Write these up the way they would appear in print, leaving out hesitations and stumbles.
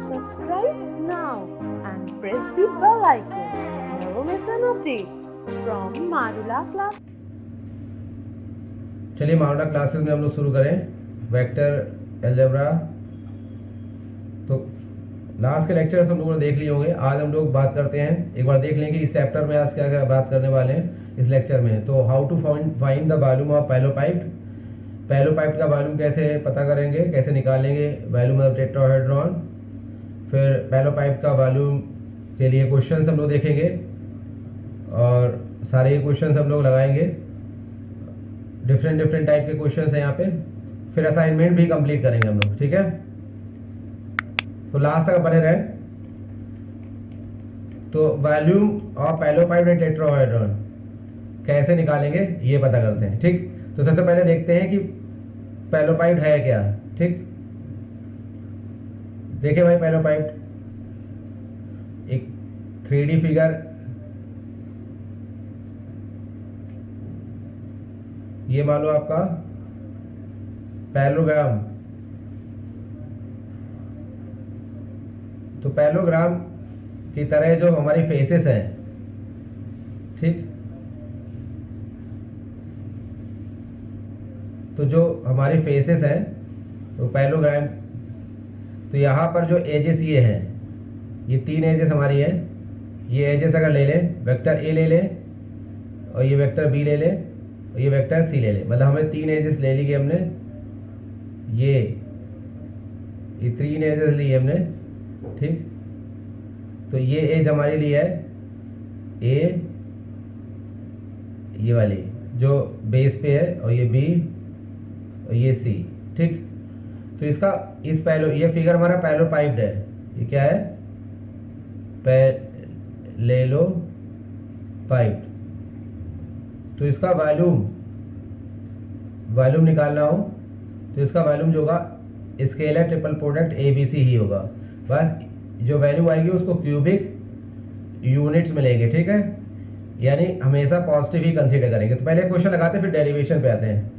Subscribe now and press the bell icon. Never miss an update from Marula class. चलिए मारुला classes में हम लोग शुरू करें वेक्टर अलजेब्रा। तो लास्ट के लेक्चर्स हम लोगों ने देख लिए होंगे। आज हम लोग बात करते हैं, एक बार देख लें कि इस चैप्टर में आज क्या क्या बात करने वाले हैं इस लेक्चर में। तो how to find the volume of parallelepiped, parallelepiped का वॉल्यूम कैसे पता करेंगे, कैसे निकालेंगे वॉल्यूम ऑफ टेट्राहेड्रॉन। फिर पैलोपाइप का वॉल्यूम के लिए क्वेश्चंस हम लोग देखेंगे और सारे क्वेश्चंस हम लोग लगाएंगे। डिफरेंट टाइप के क्वेश्चंस हैं यहाँ पे। फिर असाइनमेंट भी कंप्लीट करेंगे हम लोग, ठीक है। तो लास्ट तक बने रहे। तो वॉल्यूम ऑफ पैलोपाइप एंड टेट्राहेड्रॉन कैसे निकालेंगे ये पता करते हैं, ठीक। तो सबसे पहले देखते हैं कि पैलोपाइप है क्या, ठीक। देखिए भाई, पैलोपाइप एक 3D फिगर, ये मान लो आपका पैलोग्राम। तो पैलोग्राम की तरह जो हमारी फेसेस हैं, ठीक। तो जो हमारी फेसेस हैं तो पैलोग्राम, तो यहाँ पर जो एजेस ये हैं, ये 3 एजेस हमारी हैं। ये एजेस अगर ले लें, वेक्टर ए ले लें और ये वेक्टर बी ले लें और ये वेक्टर सी ले लें, मतलब हमें 3 एजेस ले ली हमने। ये 3 एजेस ली हमने, ठीक। तो ये एज हमारे लिए है ए, ये वाली जो बेस पे है, और ये बी और ये सी, ठीक। तो इसका ये फिगर हमारा पैलोपाइप्ड है। ये क्या है? पैलेलोपाइप्ड। तो इसका वॉल्यूम निकालना हो तो इसका वॉल्यूम जो होगा स्केलर ट्रिपल प्रोडक्ट ABC ही होगा। बस जो वैल्यू आएगी उसको क्यूबिक यूनिट्स में लेंगे, ठीक है। यानी हमेशा पॉजिटिव ही कंसीडर करेंगे। तो पहले क्वेश्चन लगाते हैं, फिर डेरिवेशन पे आते हैं,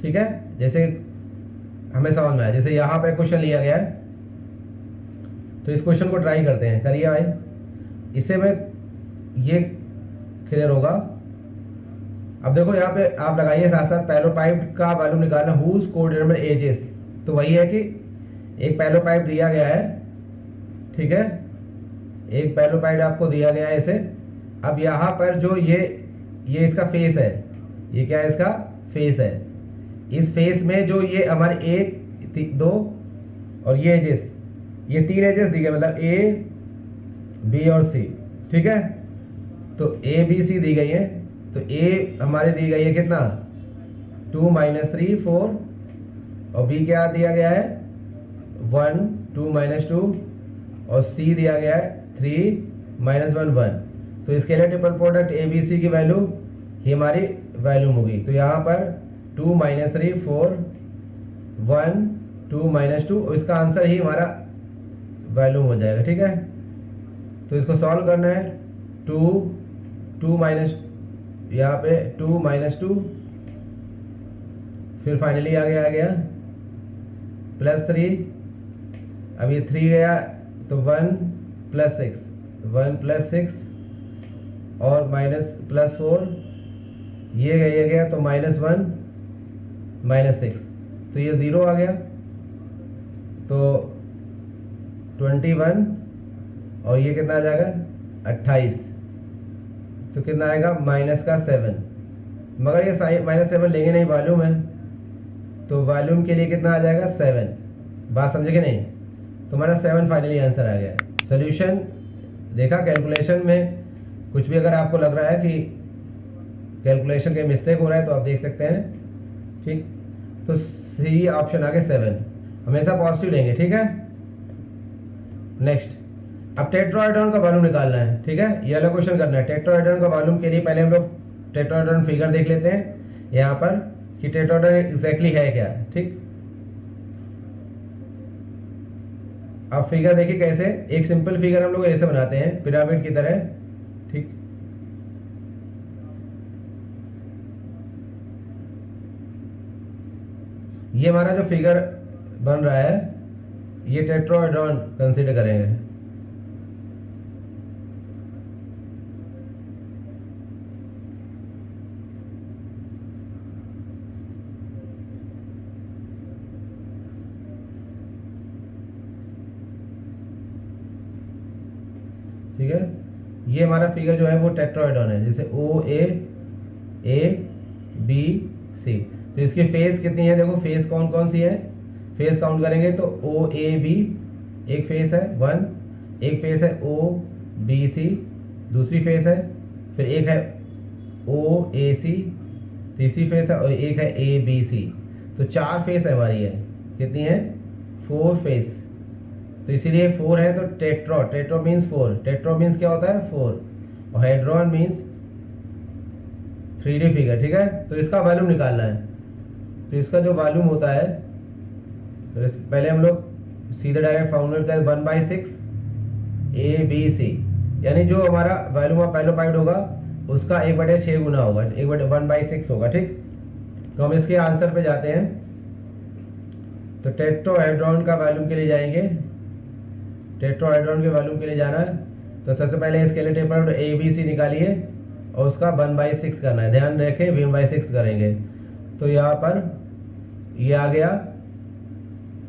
ठीक है। जैसे हमें समझ में आया, जैसे यहाँ पर क्वेश्चन लिया गया है तो इस क्वेश्चन को ट्राई करते हैं। करिए भाई, इससे में ये क्लियर होगा। अब देखो यहाँ पे आप लगाइए साथ साथ पैलोपाइप का वॉल्यूम निकालना, हुज कोऑर्डिनेट एजेस। तो वही है कि एक पैलोपाइप दिया गया है, ठीक है। एक पैलोपाइप आपको दिया गया है ऐसे। अब यहाँ पर जो ये इसका फेस है, ये क्या है? इसका फेस है। इस फेस में जो ये हमारे 1, 2 और ये एजेस, ये 3 एजेस दी गए, मतलब A, B और C, ठीक है। तो A, B, C दी गई है। तो A हमारे दी गई है कितना? 2 - 3 4, और B क्या दिया गया है? 1 2 - 2, और C दिया गया है 3 - 1 1। तो स्केलर ट्रिपल प्रोडक्ट ABC की वैल्यू ही हमारी वॉल्यूम होगी। तो यहाँ पर 2 - 3 4 1 2 - 2, और इसका आंसर ही हमारा वॉल्यूम हो जाएगा, ठीक है। तो इसको सॉल्व करना है। 2 माइनस, यहाँ पे 2 - 2, फिर फाइनली आ गया +3। अब ये 3 गया तो 1 + 6, 1 + 6 और +4, ये गया तो -1 - 6, तो ये 0 आ गया। तो 21, और ये कितना आ जाएगा? 28। तो कितना आएगा? -7। मगर ये -7 लेंगे नहीं, वॉल्यूम है। तो वॉल्यूम के लिए कितना आ जाएगा? 7। बात समझे कि नहीं? तुम्हारा 7 फाइनली आंसर आ गया। सोल्यूशन देखा, कैलकुलेशन में कुछ भी अगर आपको लग रहा है कि कैलकुलेशन के मिस्टेक हो रहा है तो आप देख सकते हैं, ठीक। तो सी ऑप्शन आ गया 7, हमेशा पॉजिटिव लेंगे, ठीक है। नेक्स्ट, अब टेट्राहेड्रॉन का वॉल्यूम निकालना है, ठीक है। ये वाला क्वेश्चन करना है। टेट्राहेड्रॉन का वॉल्यूम के लिए पहले हम लोग टेट्राहेड्रॉन फिगर देख लेते हैं यहाँ पर कि टेट्राहेड्रॉन एग्जैक्टली है क्या, ठीक। अब फिगर देखिए कैसे, एक सिंपल फिगर हम लोग ऐसे बनाते हैं पिरामिड की तरह, ठीक। ये हमारा जो फिगर बन रहा है ये टेट्राहेड्रॉन कंसीडर करेंगे। ठीक है, ये हमारा फिगर जो है वो टेट्राहेड्रॉन है, जैसे ओ ए बी सी। तो इसकी फेस कितनी है, देखो फेस कौन कौन सी है, फेस काउंट करेंगे तो ओ ए बी एक फेस है 1, एक फेस है ओ बी सी दूसरी फेस है, फिर एक है ओ ए सी तीसरी फेस है, और एक है ए बी सी। तो 4 फेस है हमारी, है कितनी है 4 फेस। तो इसीलिए 4 है तो टेट्रो मीन्स 4, टेट्रो मीन्स क्या होता है 4, और हेड्रॉन मीन्स 3D फिगर। ठीक है, तो इसका वॉल्यूम निकालना है। तो इसका जो वॉल्यूम होता है, तो पहले हम लोग सीधे डायरेक्ट फॉर्मूला होता है 1/6 ABC, यानी जो हमारा वॉल्यूम ऑफ पाइलोपाइड होगा उसका 1/6 गुना होगा, 1/6 होगा। ठीक, तो हम इसके आंसर पे जाते हैं। तो टेट्राहेड्रॉन का वॉल्यूम के लिए जाएंगे, टेट्राहेड्रॉन के वॉल्यूम के लिए जाना है तो सबसे पहले स्केलेटल टेबल ABC निकालिए और उसका 1/6 करना है, ध्यान रखें 1/6 करेंगे। तो यहाँ पर ये आ गया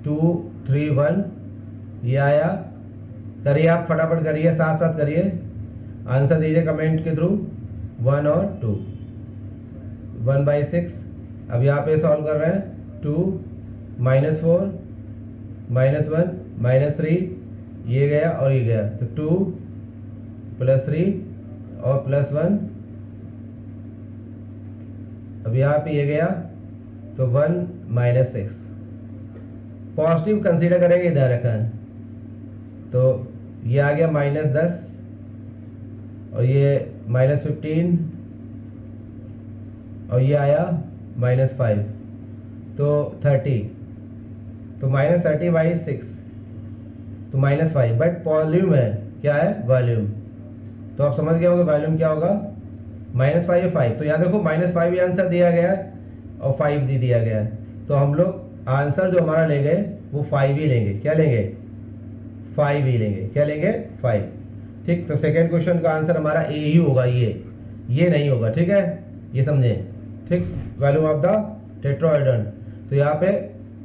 2 3 1, ये आया। करिए आप फटाफट करिए, साथ साथ करिए, आंसर दीजिए कमेंट के थ्रू 1 और 2, 1/6। अब यहाँ पे सॉल्व कर रहे हैं 2 -4 -1 -3, ये गया और ये गया, तो 2 + 3 और +1। अब यहाँ पे ये गया तो 1 -6। पॉजिटिव कंसीडर करेंगे, इधर रखा है तो ये आ गया -10 और ये -15 और ये आया -5, तो 30, तो -30/6 तो -5, बट वॉल्यूम है, क्या है वॉल्यूम। तो आप समझ गए होंगे वॉल्यूम क्या होगा, -5 या 5। तो यहाँ देखो -5 भी आंसर दिया गया है और 5 भी दिया गया है, तो हम लोग आंसर जो हमारा ले गए वो 5 ही लेंगे। क्या लेंगे, 5 ही लेंगे। क्या लेंगे, 5। ठीक, तो सेकंड क्वेश्चन का आंसर हमारा ए ही होगा, ये नहीं होगा। ठीक है, ये समझे। ठीक, वॉल्यूम ऑफ द टेट्राहेड्रॉन। तो यहाँ पे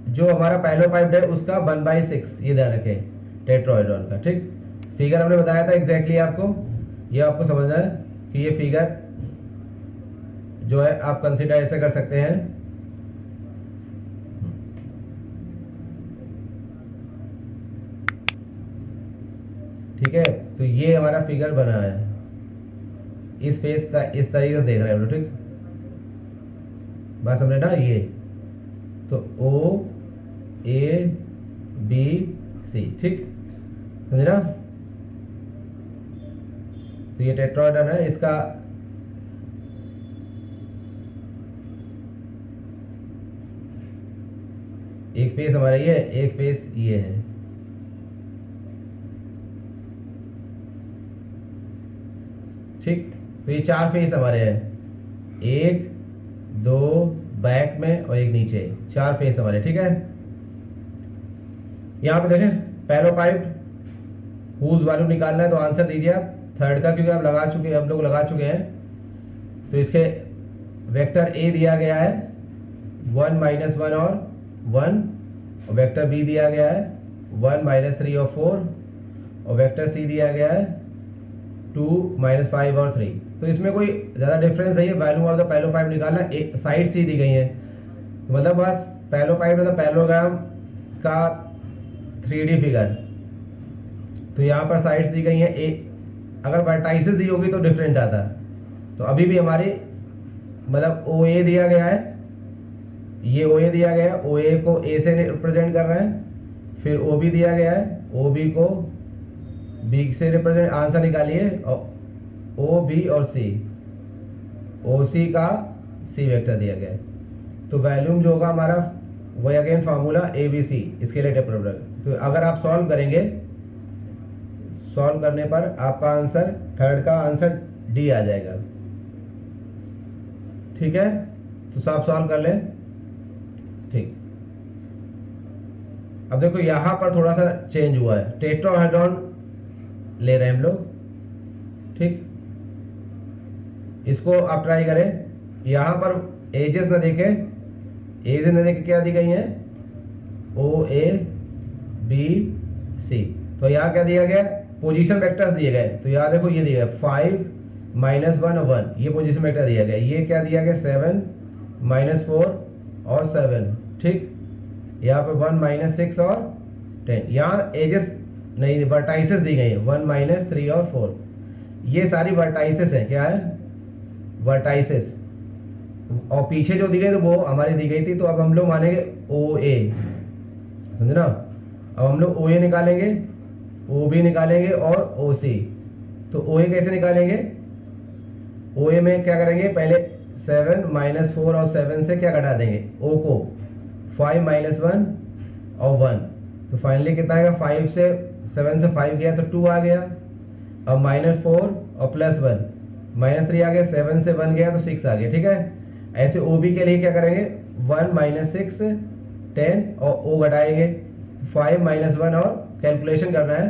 जो हमारा पाइलोपाइड है उसका 1/6, ये ध्यान रखें टेट्राहेड्रॉन का। ठीक, फिगर हमने बताया था एग्जैक्टली आपको, ये आपको समझना है कि ये फिगर जो है आप कंसीडर ऐसे कर सकते हैं। ठीक है, तो ये हमारा फिगर बना है, इस फेस का इस तरीके से देख रहे हैं हम लोग। ठीक, बात समझे ना। ये तो O A B C, ठीक समझे ना। तो ये टेट्राहेड्रॉन है, इसका एक फेस हमारा ये है, एक फेस ये है। ठीक, तो ये 4 फेस हमारे हैं, 1 2 बैक में और एक नीचे, 4 फेस हमारे। ठीक है, यहां पे देखें पैलोपाइड हुज वॉल्यूम निकालना है, तो आंसर दीजिए आप थर्ड का, क्योंकि आप हम लोग लगा चुके हैं। तो इसके वेक्टर ए दिया गया है 1 -1 और 1, और वेक्टर बी दिया गया है 1 -3 और 4, और वेक्टर सी दिया गया है 2 -5 और 3। तो इसमें कोई ज़्यादा डिफरेंस नहीं है। वैल्यू ऑफ द पैलोपाइड निकालना, साइड सी दी गई है, तो मतलब बस पैलोपाइड मतलब पैलोग्राम का 3D फिगर। तो यहाँ पर साइड्स दी गई हैं, अगर वर्टाइसेस दी होगी तो डिफरेंट आता। तो अभी भी हमारी मतलब OA दिया गया है, ये OA दिया गया है, OA को A से रिप्रेजेंट कर रहे हैं, फिर OB दिया गया है, OB को B से रिप्रेजेंट, आंसर निकालिए, और OB और C, OC का C वेक्टर दिया गया है। तो वॉल्यूम जो होगा हमारा वही अगेन फार्मूला ABC, इसके लिए प्रोडक्ट। तो अगर आप सॉल्व करेंगे, सॉल्व करने पर आपका आंसर थर्ड का आंसर D आ जाएगा। ठीक है, तो सब सॉल्व कर लें। ठीक, अब देखो यहाँ पर थोड़ा सा चेंज हुआ है, टेट्राहेड्रॉन ले रहे हैं हम लोग, ठीक। इसको आप ट्राई करें, यहाँ पर एजेस न देखे, एजेस न देखे क्या दी गई है, ओ ए बी सी। तो यहाँ क्या दिया गया, पोजीशन वेक्टर्स दिए गए। तो यहाँ देखो ये दिया गया 5 -1 और 1, ये पोजीशन वेक्टर दिया गया। ये क्या दिया गया 7 -4 और 7, ठीक। यहाँ पे 1 -6 और 10। यहाँ एजेस नहीं, वर्टाइसेस दी गई है 1 -3 और 4। ये सारी वर्टाइसेस है, क्या है, वर्टाइसेस। और पीछे जो दी गई तो वो हमारी दी गई थी, तो अब हम लोग मानेंगे ओ ए, समझना। अब हम लोग ओ ए निकालेंगे, ओ बी निकालेंगे और ओ सी। तो ओ ए कैसे निकालेंगे, ओ ए में क्या करेंगे, पहले 7 -4 और 7 से क्या घटा देंगे, ओ को 5 -1 और 1। तो फाइनली कितना आएगा, 5 से 7 से 5 गया तो 2 आ गया। अब -4 और +1, -3 आ गया, 7 से 1 गया तो 6 आ गया, ठीक है। ऐसे ओ बी के लिए क्या करेंगे, 1 -6 10 और ओ घटाएंगे 5 -1 और कैलकुलेशन करना है।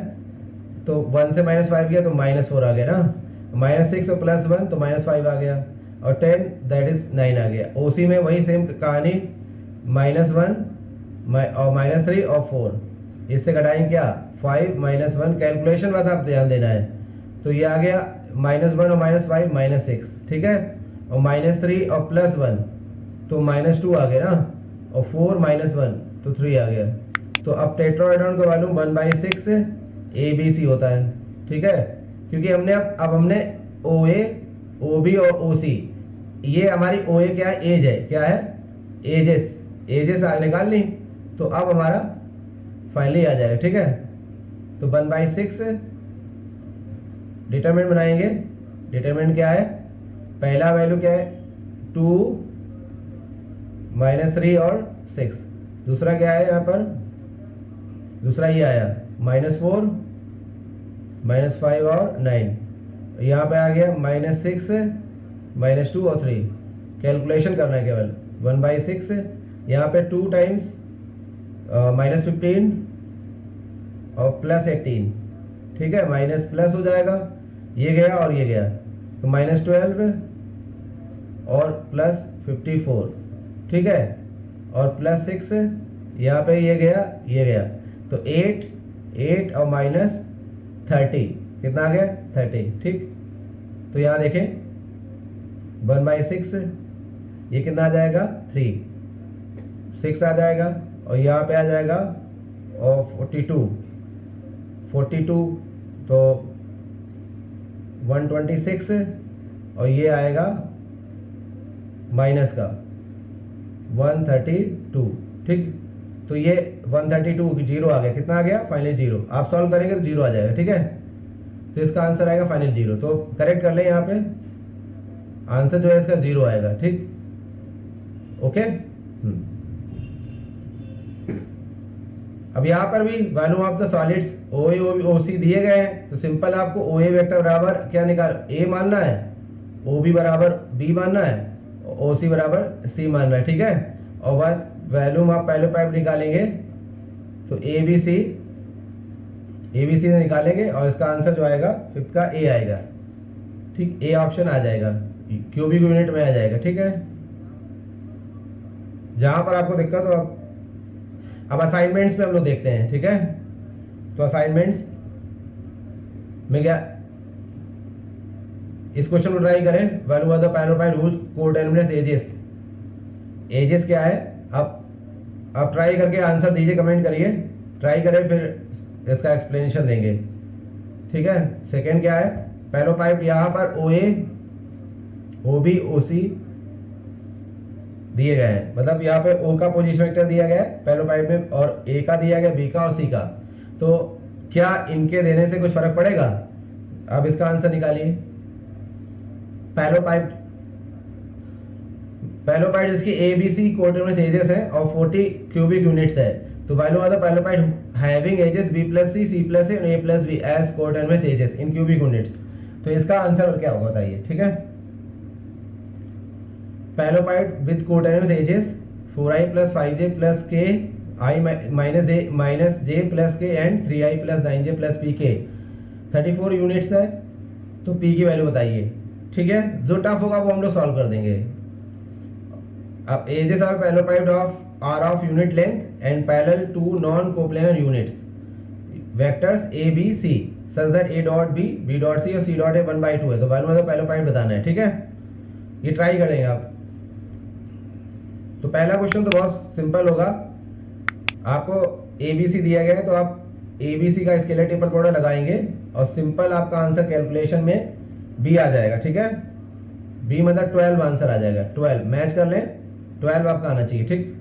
तो 1 से -5 गया तो -4 आ गया ना, -6 और +1 तो -5 आ गया, और 10 दैट इज 9 आ गया। ओ सी में वही सेम कहानी, -1 और -3 और 4, इससे घटाएंगे क्या 5 -1, कैलकुलेशन बस आप ध्यान देना है। तो ये आ गया -1 और -5 -6, ठीक है। और -3 और +1 तो -2 आ गया ना, और 4 -1 तो 3 आ गया। तो अब टेट्राहेड्रॉन का वॉल्यूम 1/6 ABC होता है, ठीक है। क्योंकि हमने अब हमने OA, OB और OC, ये हमारी OA क्या है, एज है, क्या है, एजेस, एजेस निकाल ली। तो अब हमारा फाइनली आ जाएगा, ठीक है। तो 1/6 डिटरमिनेंट बनाएंगे। डिटरमिनेंट क्या है, पहला वैल्यू क्या है 2 -3 और 6, दूसरा क्या है यहाँ पर, दूसरा ये आया -4 -5 और 9, यहाँ पे आ गया -6 -2 और 3। कैलकुलेशन करना है केवल 1/6, यहाँ पे 2 टाइम्स -15 और +18, ठीक है, माइनस प्लस हो जाएगा, ये गया और ये गया, तो -12 और +54, ठीक है, और +6 यहाँ पे ये गया ये गया, तो 8 और -30 कितना आ गया 30, ठीक। तो यहाँ देखें 1/6 ये कितना आ जाएगा 3, 6 आ जाएगा, और यहाँ पे आ जाएगा और 42 तो 126, और ये आएगा माइनस का 132, ठीक। तो ये 132 जीरो आ गया, कितना आ गया फाइनल 0। आप सॉल्व करेंगे तो 0 आ जाएगा, ठीक है। तो इसका आंसर आएगा फाइनल 0। तो करेक्ट कर ले, यहाँ पे आंसर जो है इसका 0 आएगा, ठीक, ओके। अब यहाँ पर भी वैल्यू ऑफ द सॉलिड्स ओ ए ओ सी दिए गए हैं, तो सिंपल आपको ओ ए वेक्टर बराबर क्या निकाल ए मानना है, ओ बी बराबर बी मानना है, ओ सी बराबर सी मानना है, ठीक है। और बस वैल्यूम आप पहले पाइप निकालेंगे, तो ए बी सी निकालेंगे, और इसका आंसर जो आएगा फिफ्थ का ए आएगा, ठीक, ए ऑप्शन आ जाएगा, क्यूबिक यूनिट में आ जाएगा, ठीक है। जहां पर आपको दिक्कत हो अब असाइनमेंट्स में हम लोग देखते हैं, ठीक है। तो असाइनमेंट्स में क्या, इस क्वेश्चन को ट्राई करें, value of the parallelepiped whose coterminous edges क्या है। आप ट्राई करके आंसर दीजिए, कमेंट करिए, ट्राई करें, फिर इसका एक्सप्लेनेशन देंगे, ठीक है। सेकंड क्या है, पैलोपाइप, यहाँ पर ओ ए ओ बी ओ सी दिए गए हैं, मतलब यहाँ पे ओ का पोजीशन वेक्टर दिया गया है पैलोपाइप में, और ए का दिया गया, बी का और सी का। तो क्या इनके देने से कुछ फर्क पड़ेगा, अब इसका आंसर निकालिए। पैलोपाइड इसकी ए बी सी कोटर्मिनस एजेस है और 40 क्यूबिक यूनिट्स है। तो value of the parallelepiped having edges B plus C plus ए और ए plus b as coterminous edges in cubic units. तो इसका आंसर क्या होगा बताइए, ठीक है। Parallelepiped with coterminous edges 4i + 5j + k i minus j plus k and 3i plus 9j plus p k 34 units है, तो पी की वैल्यू बताइए। ठीक है, जो टफ होगा वो हम लोग सॉल्व कर देंगे। अब edges are parallelepiped of unit length and parallel to non coplanar units vectors A B C such that A dot B, B dot C और सी डॉट ए 1/2 है, तो वैल्यू मतलब पैरेललोपाइड बताना है। ठीक है, ये ट्राई करेंगे आप। तो पहला क्वेश्चन तो बहुत सिंपल होगा, आपको ए बी सी दिया गया है तो आप ए बी सी का स्केलर ट्रिपल प्रोडक्ट लगाएंगे और सिंपल आपका आंसर कैलकुलेशन में बी आ जाएगा। ठीक है, बी मतलब 12 आंसर आ जाएगा। 12 मैच कर लें, 12 आपका आना चाहिए। ठीक,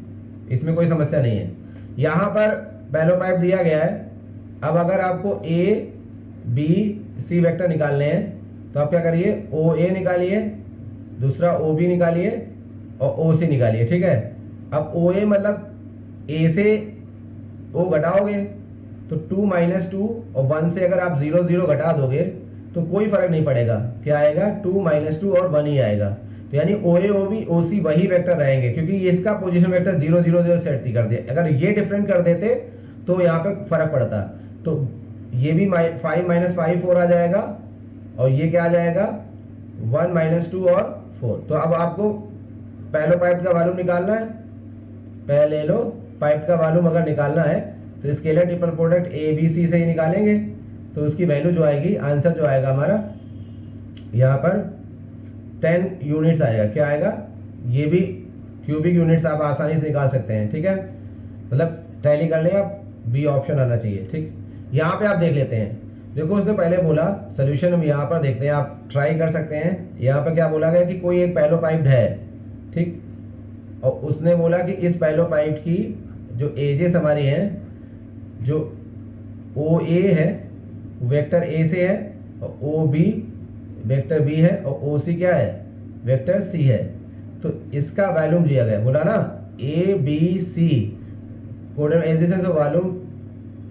इसमें कोई समस्या नहीं है। यहाँ पर पैरेललोपाइड दिया गया है। अब अगर आपको ए बी सी वेक्टर निकालने हैं तो आप क्या करिए, ओ ए निकालिए, दूसरा ओ बी निकालिए और ओ सी निकालिए। ठीक है, अब ओ ए मतलब ए से ओ घटाओगे तो 2 - 2 और 1 से अगर आप 0 0 घटा दोगे तो कोई फर्क नहीं पड़ेगा, क्या आएगा 2 - 2 और 1 ही आएगा। तो यानी ओ ए ओ बी ओ सी वही वेक्टर रहेंगे, क्योंकि ये इसका पोजीशन वेक्टर 0 0 0 सेट थी कर दिया। अगर ये डिफरेंट कर देते तो यहाँ पे फर्क पड़ता। तो ये भी 5 - 5 4 आ जाएगा और ये क्या आ जाएगा 1 - 2 और 4। तो अब आपको पैरेललोपाइड का वॉल्यूम निकालना है। पैरेललोपाइड का वॉल्यूम अगर निकालना है तो scalar triple product A B C से ही निकालेंगे। तो उसकी वैल्यू जो आएगी, आंसर जो आएगा हमारा यहाँ पर 10 यूनिट्स आएगा। क्या आएगा, ये भी क्यूबिक यूनिट्स आप आसानी से निकाल सकते हैं। ठीक है, मतलब टैली कर लें आप, बी ऑप्शन आना चाहिए। ठीक, यहाँ पे आप देख लेते हैं, देखो उसने पहले बोला सोल्यूशन हम यहाँ पर देखते हैं, आप ट्राई कर सकते हैं। यहाँ पर क्या बोला गया कि कोई एक पैरेललोपाइड है। ठीक, और उसने बोला कि इस पैरेललोपाइड की जो एजेस हमारी हैं, जो ओ ए है वेक्टर ए से है और ओ बी वेक्टर बी है और ओ सी क्या है वेक्टर सी है। तो इसका वॉल्यूम दिया गया, बोला ना A B C coordinate axes है, तो वॉल्यूम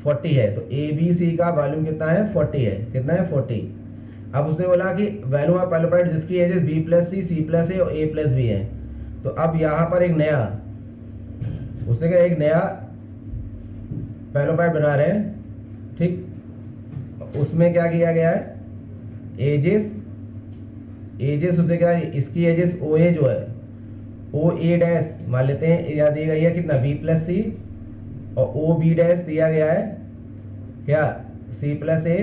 40 है। तो ए बी सी का वॉल्यूम कितना है 40 है। कितना है 40। अब उसने बोला कि वॉल्यूम ऑफ पैरेललोपाइड जिसकी एजेस बी प्लस सी प्लस ए और ए प्लस बी है। तो अब यहाँ पर एक नया, उसने क्या एक नया पैरेललोपाइड बना रहे हैं। ठीक, उसमें क्या किया गया है, एजेस उसने क्या, इसकी एजेस ओ ए जो है ओ ए डैश मान लेते हैं, या दी गई है कितना बी प्लस सी और ओ बी डैश दिया गया है क्या सी प्लस ए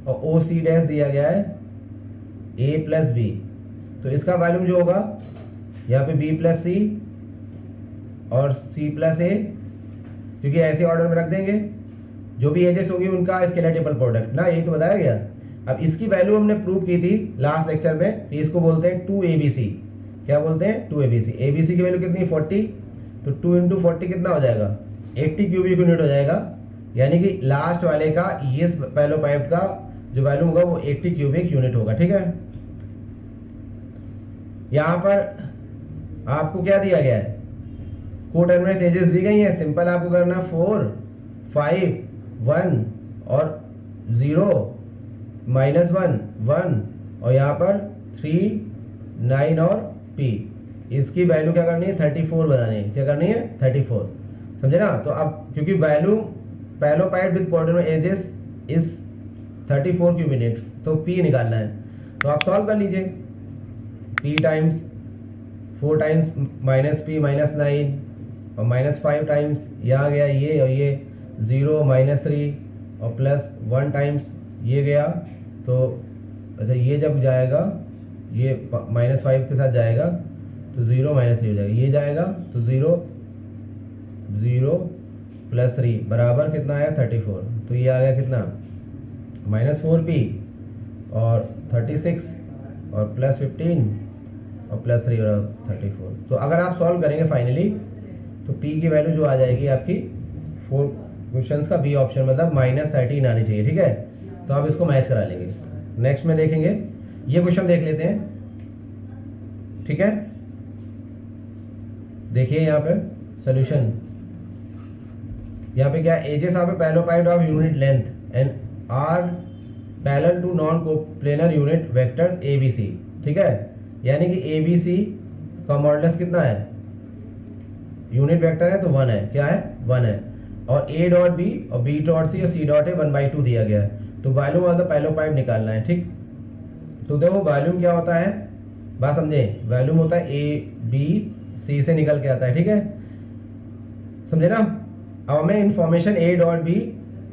और ओ सी डैश दिया गया है ए प्लस बी। तो इसका वॉल्यूम जो होगा यहाँ पे बी प्लस सी और सी प्लस ए, क्योंकि ऐसे ऑर्डर में रख देंगे, जो भी एजेस होगी उनका स्केलर ट्रिपल प्रोडक्ट ना, यही तो बताया गया। अब इसकी वैल्यू हमने प्रूव की थी लास्ट लेक्चर में, कि इसको बोलते हैं 2abc। क्या बोलते हैं 2abc। abc की वैल्यू कितनी 40, तो 2 × 40 कितना हो जाएगा 80 क्यूबिक यूनिट हो जाएगा। यानी कि लास्ट वाले का ये पैरेललोपाइड का जो वैल्यू होगा वो 80 क्यूबिक यूनिट होगा। ठीक है, यहाँ पर आपको क्या दिया गया है, कोटर्मिनस एजेस दी गई है। सिंपल आपको करना 4 5 1 और 0 -1 1 और यहाँ पर 3 9 और p। इसकी वैल्यू क्या करनी है 34 बनानी है। क्या करनी है 34, समझे ना। तो अब क्योंकि value parallelepiped with coordinate edges is 34 cubic unit, तो p निकालना है। तो आप सॉल्व कर लीजिए, p टाइम्स 4 टाइम्स -p -9 और -5 टाइम्स यहाँ गया ये और ये 0 -3 और +1 टाइम्स ये गया। तो अच्छा ये जब जाएगा ये -5 के साथ जाएगा तो 0 -3 हो जाएगा, ये जाएगा तो 0 0 +3 बराबर कितना आया 34। तो ये आ गया कितना -4p और 36 और +15 और +3 और 34। तो अगर आप सॉल्व करेंगे फाइनली तो p की वैल्यू जो आ जाएगी आपकी 4 क्वेश्चंस का बी ऑप्शन मतलब -13 आनी चाहिए। ठीक है, तो आप इसको मैच करा लेंगे। नेक्स्ट में देखेंगे, ये क्वेश्चन देख लेते हैं। ठीक है, देखिए यहाँ पे सॉल्यूशन, यहाँ पे क्या edges of a parallelepiped of unit length and are parallel to non coplanar unit vectors A B C. ठीक है, यानी कि ए बी सी का मॉडुलस कितना है, यूनिट वेक्टर है तो 1 है। क्या है 1 है, और a डॉट बी और b डॉट सी और c डॉट ए 1/2 दिया गया है। तो वॉल्यूम ऑफ द पैलोपाइप निकालना है, ठीक। तो देखो वॉल्यूम क्या होता है, बात समझे, वॉल्यूम होता है a b c से निकल के आता है, ठीक है, समझे ना। अब हमें information a dot B,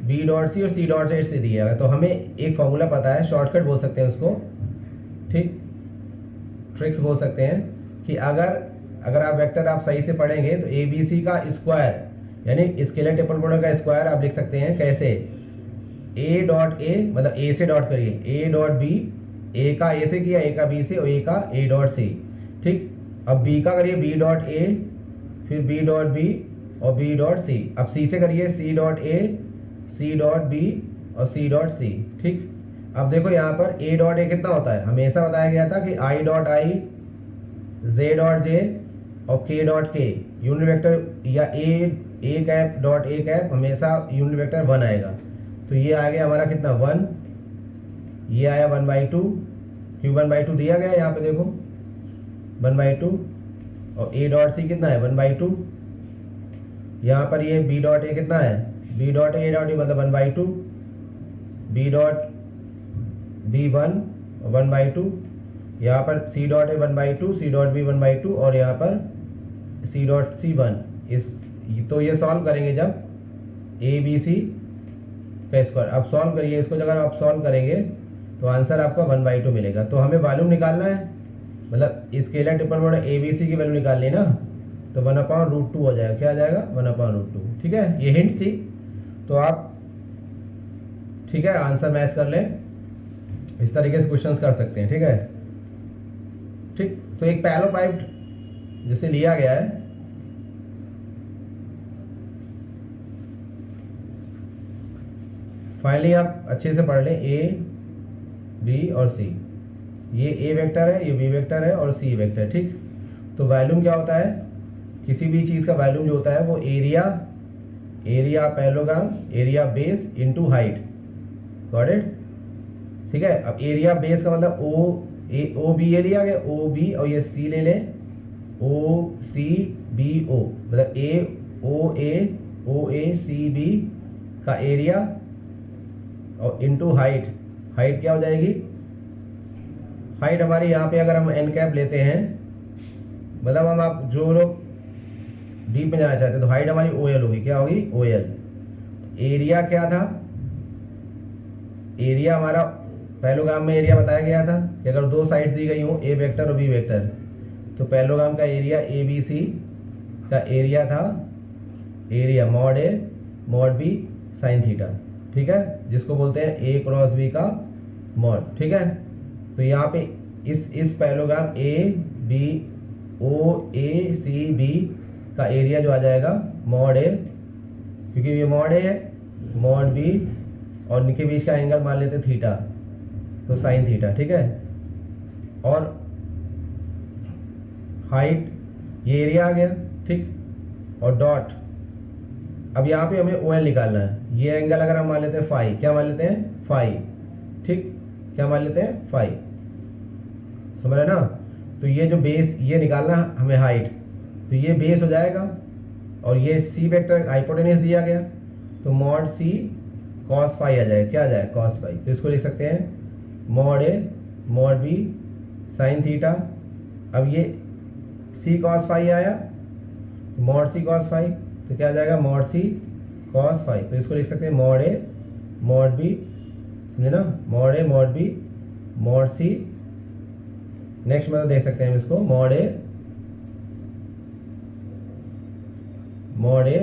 b dot C और c डॉट ए से दिया है, तो हमें एक फॉर्मूला पता है, शॉर्टकट बोल सकते हैं उसको, ठीक, ट्रिक्स बोल सकते हैं कि अगर आप वेक्टर आप सही से पढ़ेंगे तो ए बी सी का स्क्वायर यानी स्केलर ट्रिपल प्रोडक्ट का स्क्वायर आप लिख सकते हैं कैसे, ए डॉट ए मतलब ए से डॉट करिए, ए डॉट बी, ए का ए से किया, ए का बी से, और ए का ए डॉट सी, ठीक। अब बी का करिए बी डॉट ए, फिर बी डॉट बी और बी डॉट सी। अब सी से करिए C dot A, C dot B और सी डॉट सी, ठीक। अब देखो यहाँ पर ए डॉट ए कितना होता है, हमेशा बताया गया था कि I dot I, J dot J और के डॉट के, यूनिट वेक्टर या A cap dot A cap हमेशा यूनिट वेक्टर 1 आएगा। तो ये आ गया हमारा कितना 1, ये आया 1/2, क्यों 1/2 दिया गया यहाँ पे देखो 1/2, और ए डॉट सी कितना है 1/2, यहाँ पर ये बी डॉट ए कितना है, B dot A dot E मतलब 1/2, बी डॉट बी 1 1/2, यहाँ पर C dot A 1/2, C dot B 1/2 और यहाँ पर सी डॉट सी 1। तो ये सॉल्व करेंगे जब ए बी सी का स्क्वायर। अब सॉल्व करिए इसको, अगर आप सॉल्व करेंगे तो आंसर आपका 1/2 मिलेगा। तो हमें वॉल्यूम निकालना है, मतलब scalar triple product A B C की वैल्यू निकालनी है ना, तो 1/√2 हो जाएगा, क्या आ जाएगा 1/√2, ठीक है। ये हिंट्स थी, तो आप ठीक है आंसर मैच कर लें, इस तरीके से क्वेश्चंस कर सकते हैं, ठीक है, ठीक। तो एक पैलो पाइप जिसे लिया गया है, फाइनली आप अच्छे से पढ़ लें, ए बी और सी, ये ए वेक्टर है, ये बी वेक्टर है और सी वेक्टर, ठीक। तो वॉल्यूम क्या होता है, किसी भी चीज का वॉल्यूम जो होता है वो area parallelogram, area base into height, got it, ठीक है। अब एरिया बेस का मतलब ओ बी एरिया आ गया, ओ बी और ये सी ले लें, ओ सी बी ओ मतलब ओ ए सी बी का एरिया और इनटू हाइट क्या हो जाएगी, हाइट हमारी यहाँ पे अगर हम एन कैप लेते हैं, मतलब हम आप जो लोग डीप में जाना चाहते हैं तो हाइट हमारी ओ एल होगी, क्या होगी ओ एल। एरिया क्या था, एरिया हमारा पैरेललोग्राम में एरिया बताया गया था कि अगर दो साइड दी गई हो ए वेक्टर और बी वेक्टर, तो पैरेललोग्राम का एरिया ए बी सी का एरिया था, area mod A mod B sine theta, ठीक है, जिसको बोलते हैं ए क्रॉस बी का मॉड, ठीक है। तो यहाँ पे इस parallelogram A B O A C B का एरिया जो आ जाएगा मॉड ए, क्योंकि ये मॉड ए है, मॉड बी और इनके बीच का एंगल मान लेते थीटा, तो साइन थीटा, ठीक है। और हाइट ये एरिया आ गया, ठीक, और डॉट, अब यहाँ पे हमें ओ एल निकालना है। ये एंगल अगर हम मान लेते हैं फाई, क्या मान लेते हैं फाई, ठीक, क्या मान लेते हैं फाई, समझ रहे ना। तो ये जो बेस ये निकालना हमें हाइट, तो ये बेस हो जाएगा, और ये सी वेक्टर हाइपोटेन्यूज दिया गया, तो मॉड सी कॉस फाई आ जाएगा, क्या आ जाएगा कॉस फाई। तो इसको लिख सकते हैं mod A mod B sine theta. अब ये सी कॉस फाई आया, मॉड सी कॉस फाई, तो क्या आ जाएगा मॉड सी कॉस फाई। तो इसको लिख सकते हैं मॉड ए मॉड बी, समझे ना, mod A mod B mod C. Next मतलब देख सकते हैं हम इसको mod A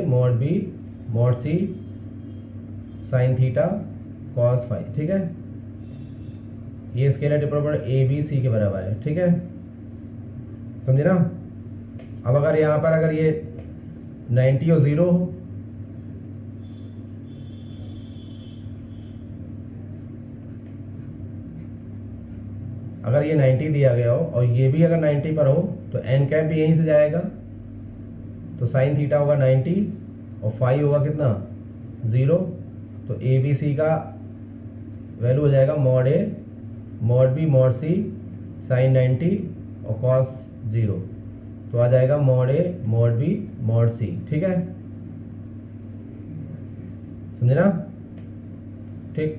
mod B mod C sine theta cos phi, ठीक है। ये scalar triple product A B C के बराबर है, ठीक है, समझे ना। अब अगर यहाँ पर अगर ये 90 और 0 हो, अगर ये 90 दिया गया हो और ये भी अगर 90 पर हो, तो एन कैप भी यहीं से जाएगा, तो साइन थीटा होगा 90 और फाई होगा कितना 0। तो ए बी सी का वैल्यू हो जाएगा mod A mod B mod C sine 90 और कॉस 0, तो आ जाएगा mod A mod B mod C, ठीक है। समझे ना? ठीक,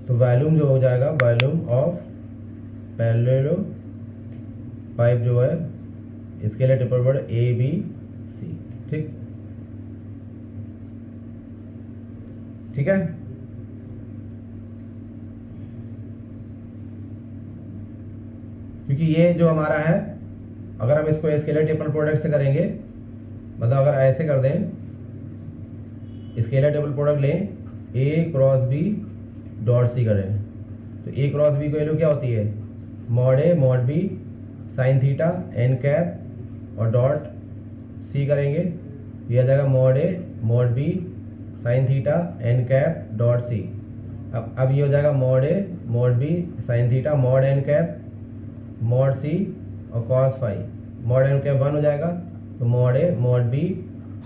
तो वॉल्यूम जो हो जाएगा, वॉल्यूम ऑफ पैरेलल पाइप जो है इसके लिए triple board A B C. ठीक, ठीक है। क्योंकि ये जो हमारा है, अगर हम इसको स्केलर ट्रिपल प्रोडक्ट से करेंगे, मतलब अगर ऐसे कर दें, स्केलर ट्रिपल प्रोडक्ट लें, A cross B dot C करें, तो ए क्रॉस बी की वैल्यू क्या होती है, mod A mod B sine theta N cap और डॉट सी करेंगे, ये आ जाएगा mod A mod B sine theta N cap dot C. अब ये हो जाएगा mod A mod B sine theta mod N cap mod C और cos phi, mod N cap 1 हो जाएगा, तो mod A mod B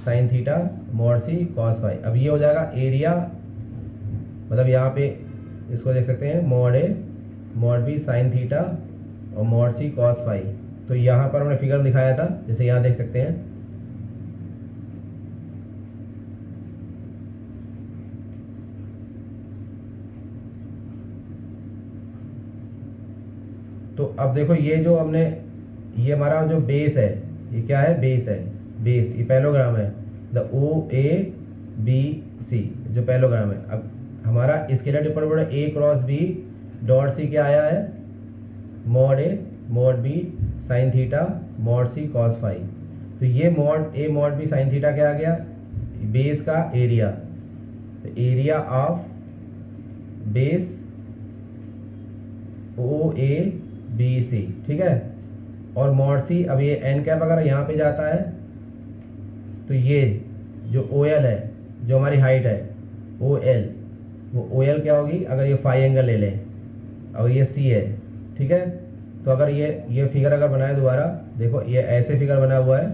sine theta mod C cos phi. अब ये हो जाएगा एरिया, मतलब यहाँ पे इसको देख सकते हैं, mod A mod B sine theta और मॉड सी कॉस फाई। तो यहाँ पर हमने फिगर दिखाया था, जैसे यहाँ देख सकते हैं, तो अब देखो ये जो हमने, ये हमारा जो बेस है, ये क्या है, बेस है, बेस, ये पैरेललोग्राम है, द ओ ए बी सी जो पैरेललोग्राम है। अब हमारा scalar triple board A cross B dot C क्या आया है, mod A mod B sine theta mod C cos phi. तो ये mod A mod B sine theta क्या आ गया, बेस का एरिया, तो area of base O A B C. ठीक है, और मॉड सी, अब ये एन कैप अगर यहाँ पे जाता है, तो ये जो ओ एल है, जो हमारी हाइट है ओ एल, वो ओ एल क्या होगी, अगर ये फाई एंगल ले लें, अगर ये सी है, ठीक है, तो अगर ये फिगर अगर बनाए दोबारा, देखो ये ऐसे फिगर बना हुआ है,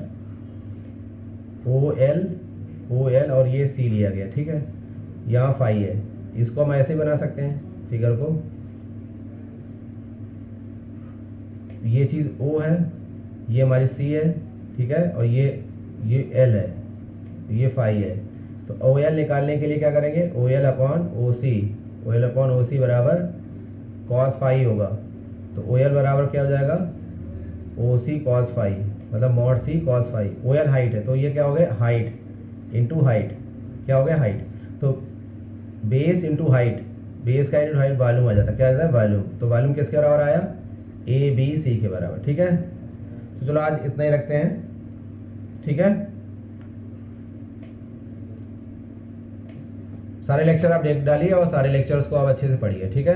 ओ एल और ये सी लिया गया, ठीक है, यहाँ फाई है, इसको हम ऐसे बना सकते हैं फिगर को, ये चीज़ O है, ये हमारी C है, ठीक है, और ये L है, ये फाई है। तो OL निकालने के लिए क्या करेंगे, OL अपॉन ओ सी बराबर कॉस फाई होगा। तो OL बराबर क्या हो जाएगा, ओ सी कॉस फाई, मतलब mod C cos phi. OL height है, तो ये क्या हो गया, हाइट इंटू हाइट, क्या हो गया, हाइट। तो बेस इंटू हाइट, बेस का इंटू हाइट वॉल्यूम आ जाता है, क्या आ जाता है, वॉल्यूम। तो वॉल्यूम किसके बराबर आया, ए बी सी के बराबर। ठीक है, तो चलो आज इतना ही रखते हैं। ठीक है, सारे लेक्चर आप देख डालिए और सारे लेक्चर्स को आप अच्छे से पढ़िए। ठीक है।